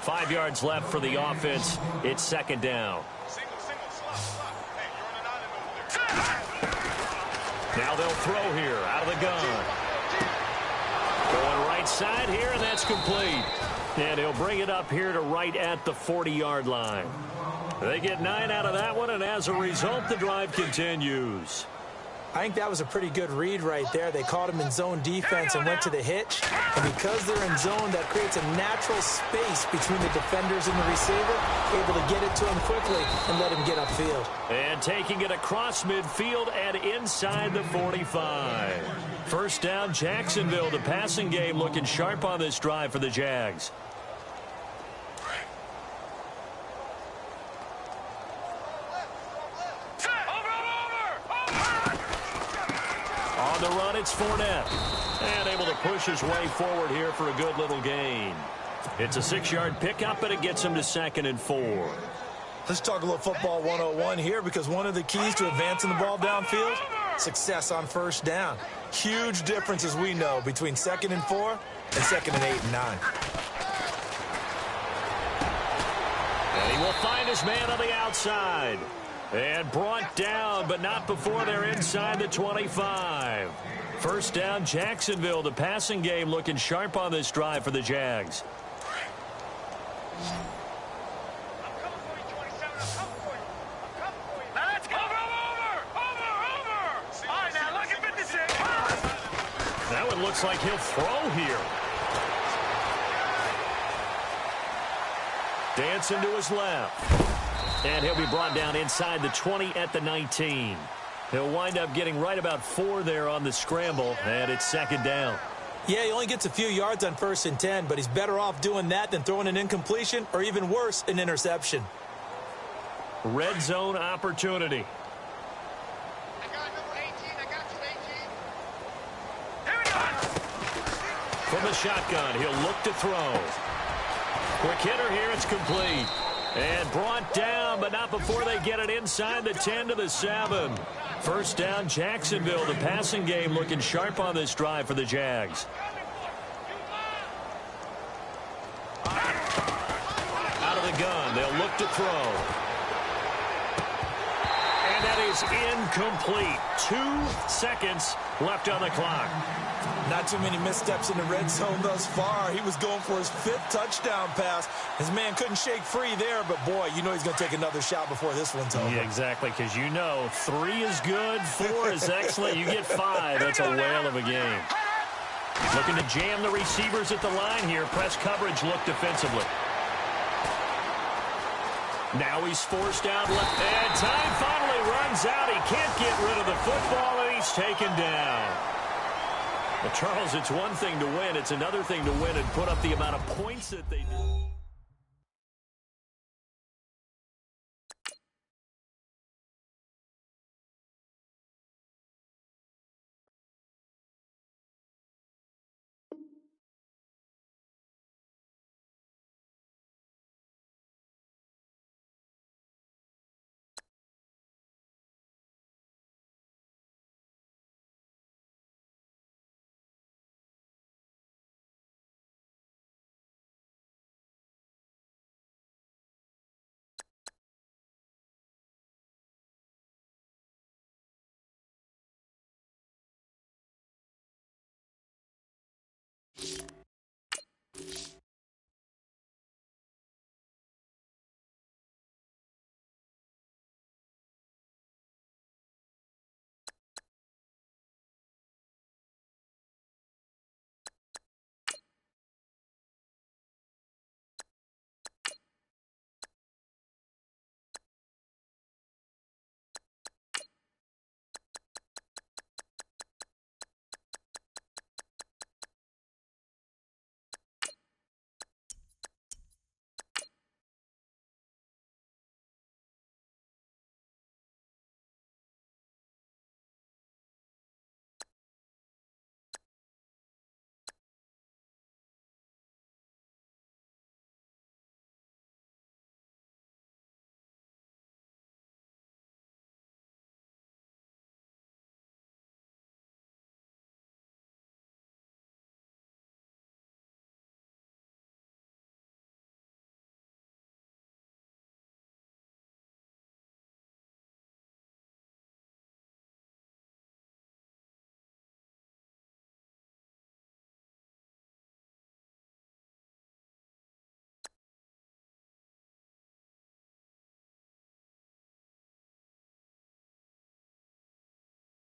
Five yards left for the offense. It's second down. Single, slot. Hey, you're on an island over there. Now they'll throw here out of the gun. Going right side here, and that's complete. And he'll bring it up here to right at the 40-yard line. They get 9 out of that one, and as a result, the drive continues. I think that was a pretty good read right there. They caught him in zone defense and went to the hitch. And because they're in zone, that creates a natural space between the defenders and the receiver, able to get it to him quickly and let him get upfield. And taking it across midfield and inside the 45. First down, Jacksonville. The passing game looking sharp on this drive for the Jags. On the run, it's Fournette. And able to push his way forward here for a good little gain. It's a 6-yard pickup, and it gets him to 2nd and 4. Let's talk a little football 101 here, because one of the keys to advancing the ball downfield, success on first down. Huge difference, as we know, between 2nd and 4 and 2nd and 8 and 9. And he will find his man on the outside. And brought down, but not before they're inside the 25. First down, Jacksonville. The passing game looking sharp on this drive for the Jags. I'm coming for you, 27. I'm coming for you. I'm coming for you. Let's go. Over. All right, now look at 56. That one looks like he'll throw here. Dancing to his left. And he'll be brought down inside the 20 at the 19. He'll wind up getting right about 4 there on the scramble, and it's second down. Yeah, he only gets a few yards on 1st and 10, but he's better off doing that than throwing an incompletion or even worse, an interception. Red zone opportunity. I got number 18. I got you, 18. Here we go. From the shotgun, he'll look to throw. Quick hitter here, it's complete. And brought down, but not before they get it inside the 10 to the 7. First down, Jacksonville. The passing game looking sharp on this drive for the Jags. Out of the gun, they'll look to throw. And that is incomplete. 2 seconds left on the clock. Not too many missteps in the red zone thus far. He was going for his 5th touchdown pass. His man couldn't shake free there, but boy, you know he's going to take another shot before this one's over. Yeah, exactly, because you know 3 is good, 4 is excellent. You get 5, that's a whale of a game. Looking to jam the receivers at the line here. Press coverage look defensively. Now he's forced out left. And time finally runs out. He can't get rid of the football, and he's taken down. Well, Charles, it's one thing to win. It's another thing to win and put up the amount of points that they did.